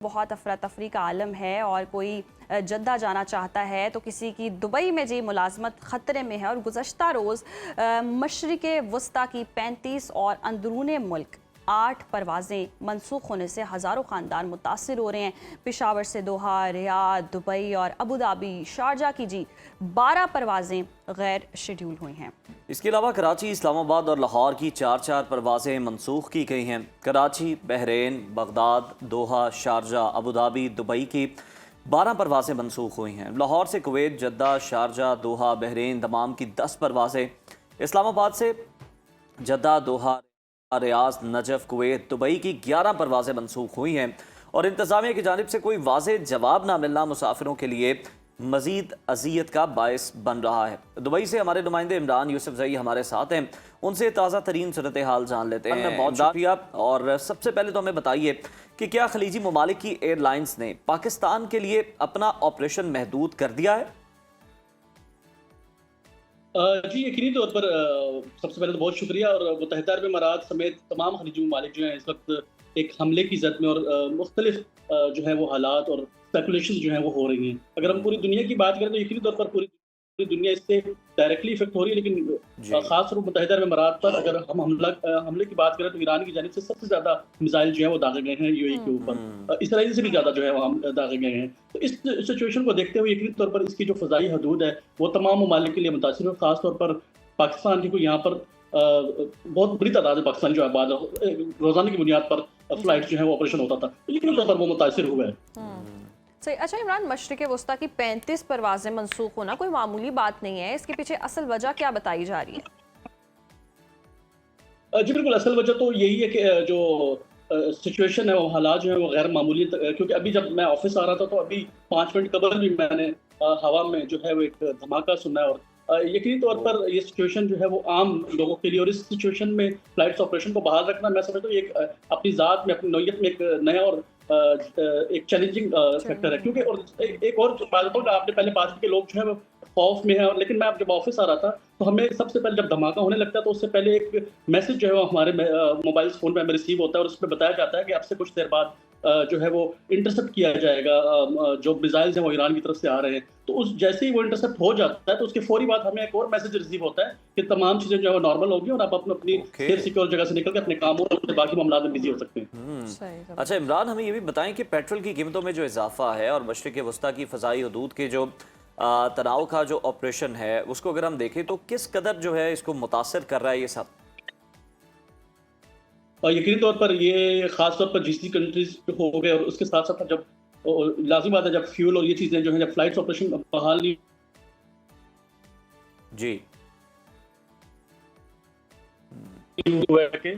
बहुत अफरा तफरी का आलम है और कोई जद्दा जाना चाहता है तो किसी की दुबई में जी मुलाजमत ख़तरे में है। और गुज़श्ता रोज़ मशरिक़ वस्ता की 35 और अंदरून मुल्क 8 परवाज़ें मनसूख होने से हज़ारों ख़ानदान मुतासिर हो रहे हैं। पेशावर से दोहा, रियाद, दुबई और अबू धाबी, शारजा की जी 12 परवाज़ें गैर शेड्यूल हुई हैं। इसके अलावा कराची, इस्लामाबाद और लाहौर की 4 परवाज़ें मनसूख की गई हैं। कराची, बहरीन, बगदाद, दोहा, शारजा, अबू धाबी, दुबई की 12 परवाज़ें मनसूख हुई हैं। लाहौर से कुवैत, जद्दा, शारजा, दोहा, बहरीन, दमाम की 10 परवाज़ें, इस्लामाबाद से जद्दा, दोहा, रियाद, नजफ़, कुवैत, दुबई की 11 परवाज़ें मनसूख हुई हैं। और इंतज़ामिया की जानिब से कोई वाज़े जवाब ना मिलना मुसाफिरों के लिए मज़ीद अज़ियत का बायस बन रहा है। दुबई से हमारे नुमाइंदे इमरान यूसुफज़ई हमारे साथ हैं, उनसे ताज़ा तरीन सूरत हाल जान लेते हैं। बहुत शुक्रिया। और सबसे पहले तो हमें बताइए कि क्या खलीजी ममालिक की एयरलाइंस ने पाकिस्तान के लिए अपना ऑपरेशन महदूद कर दिया है? जी, यकीनी तौर पर सबसे पहले तो बहुत शुक्रिया। और मुत्तहिदा अरब अमारात समेत तमाम खलीजी ममालिक जो हैं इस वक्त एक हमले की जद में और मुख्तलिफ जो है वो हालात और स्पेकुलेशन जो हैं वो हो रही हैं। अगर हम पूरी दुनिया की बात करें तो यकीनी तौर पर पूरी पूरी दुनिया इससे डायरेक्टली इफेक्ट हो रही है, लेकिन खास तौर पर मुत्तहिदा अरब अमारात पर अगर हम हमले की बात करें तो ईरान की जानिब से सबसे ज़्यादा मिसाइल जो है वो दागे गए हैं यूएई के ऊपर। इसराइल से भी ज़्यादा जो है वो हम दागे गए हैं। तो इस सिचुएशन को देखते हुए यकीनी तौर पर इसकी जो फ़ज़ाई हदूद है वो तमाम ममालिक के लिए मुतासिर है। खास तौर पर पाकिस्तान की कोई यहाँ पर बहुत बड़ी तादाद है। पाकिस्तान जो है बाद रोज़ाना की बुनियाद पर फ्लाइट जो है वो ऑपरेशन होता था, तो यकीनी तौर पर वो मुतासिर हुआ है। सही। अच्छा इमरान, मशरिक़ वस्ता की 35 परवाज़ें मनसूख होना कोई मामूली बात नहीं है, इसके पीछे असल वजह क्या बताई जा रही है? जी बिल्कुल, असल वजह तो यही है कि जो सिचुएशन है वो हालात जो है वो गैर मामूली, क्योंकि अभी जब मैं ऑफिस आ रहा था तो अभी 5 मिनट कबल भी मैंने हवा में जो है वो एक धमाका सुना है। और यकीनी तौर पर ये सिचुएशन जो है वो आम लोगों के लिए, और इस सिचुएशन में फ्लाइट्स ऑपरेशन को बहाल रखना मैं समझता हूँ एक अपनी ज़ात में, अपनी नौयत में एक नया और एक चैलेंजिंग फैक्टर है। क्योंकि और एक और बात बताऊँ, आपने पहले बात की कि लोग जो है वो खौफ में है, और लेकिन मैं अब जब ऑफिस आ रहा था तो हमें सबसे पहले जब धमाका होने लगता है तो उससे पहले एक मैसेज जो है वो हमारे मोबाइल फ़ोन पे हमें रिसीव होता है, और उसमें बताया जाता है कि आपसे कुछ देर बाद जो है वो इंटरसेप्ट किया जाएगा। जो मिसाइल्स हैं वो ईरान की तरफ से आ रहे हैं। तो उस जैसे ही वो इंटरसेप्ट हो जाता है तो उसके फौरी बाद हमें एक और मैसेज रिसीव होता है कि तमाम चीज़ें जो है वो नॉर्मल होगी और आप अपनी सेफ सिक्योर जगह से निकल के अपने कामों और बाकी मामलों में बिजी हो सकते हैं। अच्छा इमरान, हमें ये भी बताएं कि पेट्रोल की कीमतों में जो इजाफा है और मशरिक़ वस्ता की फ़ज़ाई हदूद के जो तनाव का जो ऑपरेशन है उसको अगर हम देखें तो किस कदर जो है इसको मुतासर कर रहा है ये सब? यकीनी तौर पर ये खास तौर पर जीसीसी कंट्रीज हो गए, और उसके साथ साथ जब लाजिम बात है जब फ्यूल और ये चीज़ें जो हैं जब फ्लाइट्स ऑपरेशन बहाल नहीं जी हुआ है कि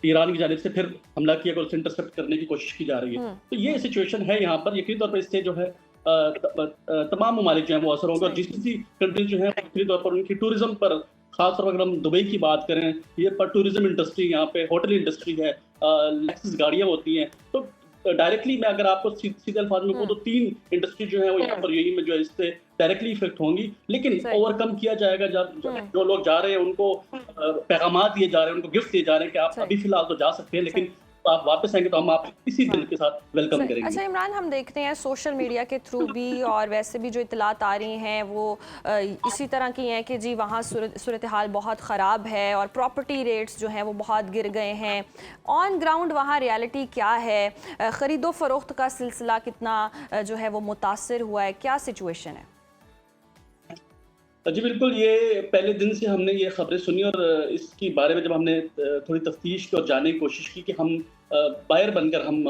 ईरान की जानिब से फिर हमला किया गया, उसे इंटरसेप्ट करने की कोशिश की जा रही है। तो ये सिचुएशन है यहाँ पर। यकीनी तौर पर इससे जो है तमाम ममालिक जो है वो असर होंगे, और जीसीसी कंट्रीज जो है यकीनी तौर पर उनकी टूरिज्म पर, खास तौर पर अगर हम दुबई की बात करें, ये पर टूरिज्म इंडस्ट्री, यहाँ पे होटल इंडस्ट्री है, लेक्सस गाड़ियाँ होती हैं। तो डायरेक्टली मैं अगर आपको सीधे अल्फाज में कहूँ तो 3 इंडस्ट्री जो है वो यहाँ पर यूएई में जो है इससे डायरेक्टली इफेक्ट होंगी, लेकिन ओवरकम किया जाएगा जब जो लोग जा रहे हैं उनको पैगाम दिए जा रहे हैं, उनको गिफ्ट दिए जा रहे हैं कि आप अभी फिलहाल तो जा सकते हैं, लेकिन आप वापस आएंगे तो हम आप इसी दिल के साथ वेलकम करेंगे। अच्छा इमरान, हम देखते हैं सोशल मीडिया के थ्रू भी और वैसे भी जो इतलात आ रही हैं वो इसी तरह की हैं कि जी वहाँ सूरत हाल बहुत ख़राब है और प्रॉपर्टी रेट्स जो हैं वो बहुत गिर गए हैं। ऑन ग्राउंड वहाँ रियलिटी क्या है? ख़रीदो फरोख्त का सिलसिला कितना जो है वो मुतासर हुआ है? क्या सिचुएशन है? जी बिल्कुल, ये पहले दिन से हमने ये खबरें सुनी, और इसके बारे में जब हमने थोड़ी तफ्तीश की और जानने की कोशिश की कि हम बायर बनकर हम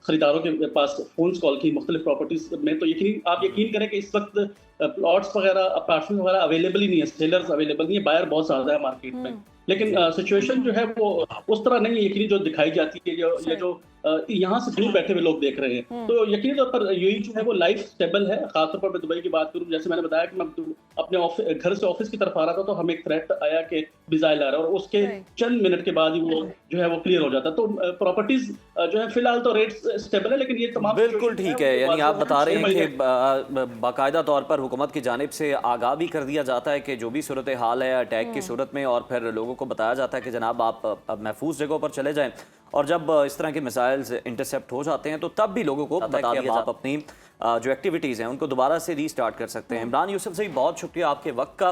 खरीदारों के पास फ़ोन्स कॉल की मुख्तलिफ प्रॉपर्टीज़ में, तो आप यकीन करें कि इस वक्त प्लॉट्स वगैरह, अपार्टमेंट वगैरह अवेलेबल ही नहीं है, सेलर्स अवेलेबल नहीं है, बायर बहुत ज़्यादा है मार्केट में। लेकिन सिचुएशन जो है वो उस तरह नहीं है यकीनी जो दिखाई जाती है, ये जो यहाँ से दूर बैठे हुए लोग देख रहे हैं। तो यकीनी तौर पर यूएई जो है वो लाइफ स्टेबल है। खासतौर पर मैं दुबई की बात करूँ, जैसे मैंने बताया कि मैं अपने घर से ऑफिस की तरफ आ रहा था तो हमें एक थ्रेट आया कि मिसाइल आ रहा है, और उसके चंद मिनट के बाद ही वो जो है वो क्लियर हो जाता है। तो प्रॉपर्टीज जो है फिलहाल तो रेट्स स्टेबल है, लेकिन ये तमाम बिल्कुल ठीक है। यानी आप बता रहे हैं कि बाकायदा तौर पर हुकूमत की जानिब से आगाह भी कर दिया जाता है कि जो भी सूरत हाल है अटैक की सूरत में, और फिर लोगों को बताया जाता है कि जनाब आप अब महफूज जगहों पर चले जाएं। और जब इस तरह के मिसाइल्स इंटरसेप्ट हो जाते हैं तो तब भी लोगों को बता दिया आप अपनी जो एक्टिविटीज़ हैं उनको दोबारा से रीस्टार्ट कर सकते हैं। इमरान यूसुफ से बहुत शुक्रिया आपके वक्त का।